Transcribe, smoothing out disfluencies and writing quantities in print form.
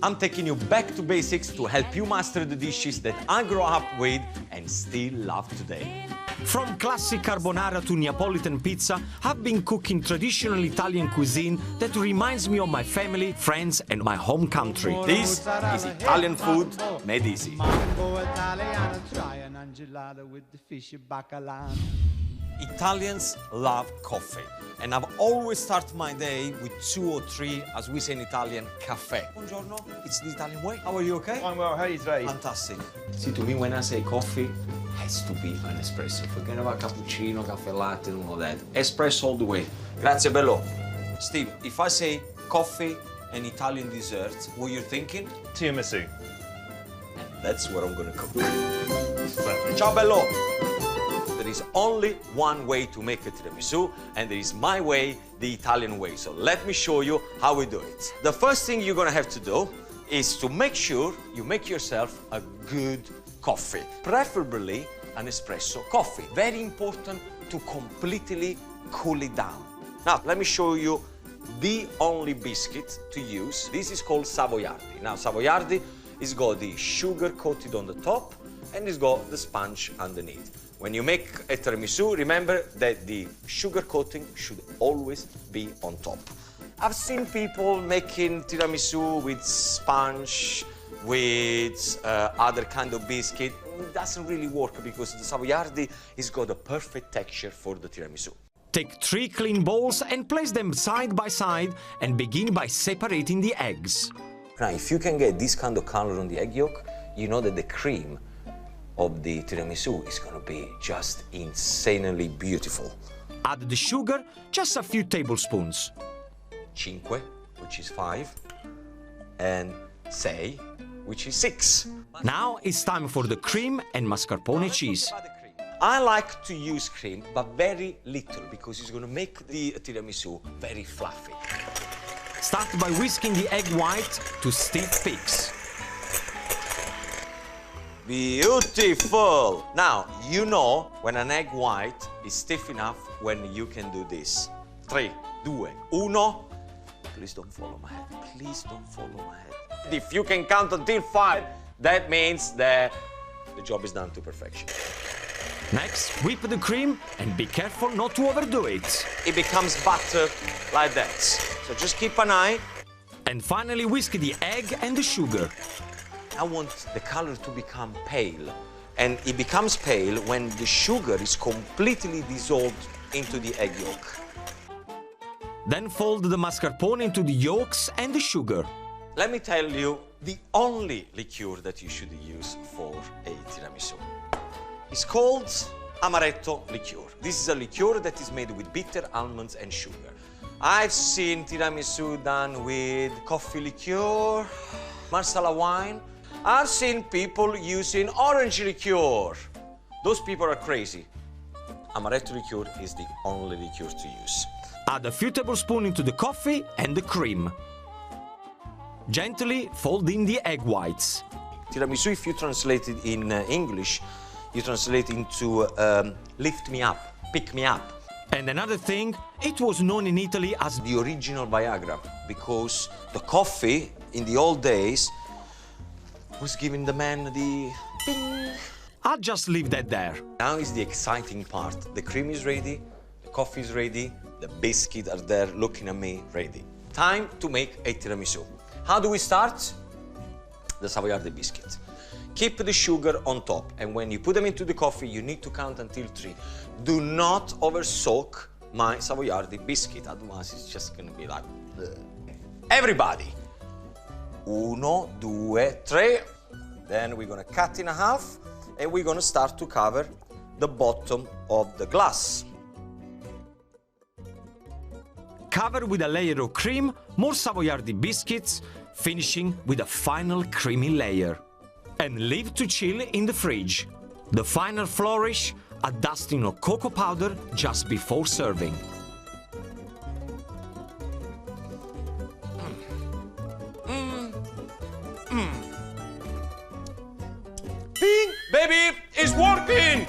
I'm taking you back to basics to help you master the dishes that I grew up with and still love today. From classic carbonara to Neapolitan pizza, I've been cooking traditional Italian cuisine that reminds me of my family, friends and my home country. This is Italian food made easy. Italians love coffee, and I've always started my day with 2 or 3, as we say in Italian, caffè. Buongiorno, it's the Italian way. How are you, okay? I'm well, how are you today? Fantastic. See, to me, when I say coffee, has to be an espresso. Forget about cappuccino, caffè latte, and all that. Espresso all the way. Grazie, bello. Steve, if I say coffee and Italian dessert, what you're thinking? Tiramisu. And that's what I'm gonna cook. Ciao, bello. There is only one way to make a tiramisu, and there is my way, the Italian way. So let me show you how we do it. The first thing you're gonna have to do is to make sure you make yourself a good coffee, preferably an espresso coffee. Very important to completely cool it down. Now, let me show you the only biscuit to use. This is called Savoiardi. Now, Savoiardi is got the sugar coated on the top and it's got the sponge underneath. When you make a tiramisu, remember that the sugar coating should always be on top. I've seen people making tiramisu with sponge, with other kind of biscuit. It doesn't really work because the Savoiardi has got a perfect texture for the tiramisu. Take 3 clean bowls and place them side by side and begin by separating the eggs. Now, if you can get this kind of color on the egg yolk, you know that the cream of the tiramisu is going to be just insanely beautiful. Add the sugar, just a few tablespoons. 5, which is 5, and 6, which is 6. Now it's time for the cream and mascarpone cheese. I like to use cream, but very little, because it's going to make the tiramisu very fluffy. Start by whisking the egg white to stiff peaks. Beautiful! Now, you know when an egg white is stiff enough when you can do this. 3, 2, 1. Please don't follow my head. Please don't follow my head. If you can count until 5, that means that the job is done to perfection. Next, whip the cream and be careful not to overdo it. It becomes butter like that. So just keep an eye. And finally whisk the egg and the sugar. I want the color to become pale. And it becomes pale when the sugar is completely dissolved into the egg yolk. Then fold the mascarpone into the yolks and the sugar. Let me tell you the only liqueur that you should use for a tiramisu. It's called amaretto liqueur. This is a liqueur that is made with bitter almonds and sugar. I've seen tiramisu done with coffee liqueur, marsala wine. I've seen people using orange liqueur. Those people are crazy. Amaretto liqueur is the only liqueur to use. Add a few tablespoons into the coffee and the cream. Gently fold in the egg whites. Tiramisu, if you translate it in English, you translate into lift me up, pick me up. And another thing, it was known in Italy as the original Viagra, because the coffee in the old days was giving the man the ping. I'll just leave that there. Now is the exciting part. The cream is ready, the coffee is ready, the biscuits are there looking at me, ready. Time to make a tiramisu. How do we start? The Savoiardi biscuit. Keep the sugar on top, and when you put them into the coffee, you need to count until 3. Do not over-soak my Savoiardi biscuit, otherwise it's just gonna be like... Bleh. Everybody! 1, 2, 3. Then we're gonna cut in half, and we're gonna start to cover the bottom of the glass. Cover with a layer of cream, more Savoiardi biscuits, finishing with a final creamy layer. And leave to chill in the fridge. The final flourish, a dusting of cocoa powder just before serving. Bing, baby, it's working!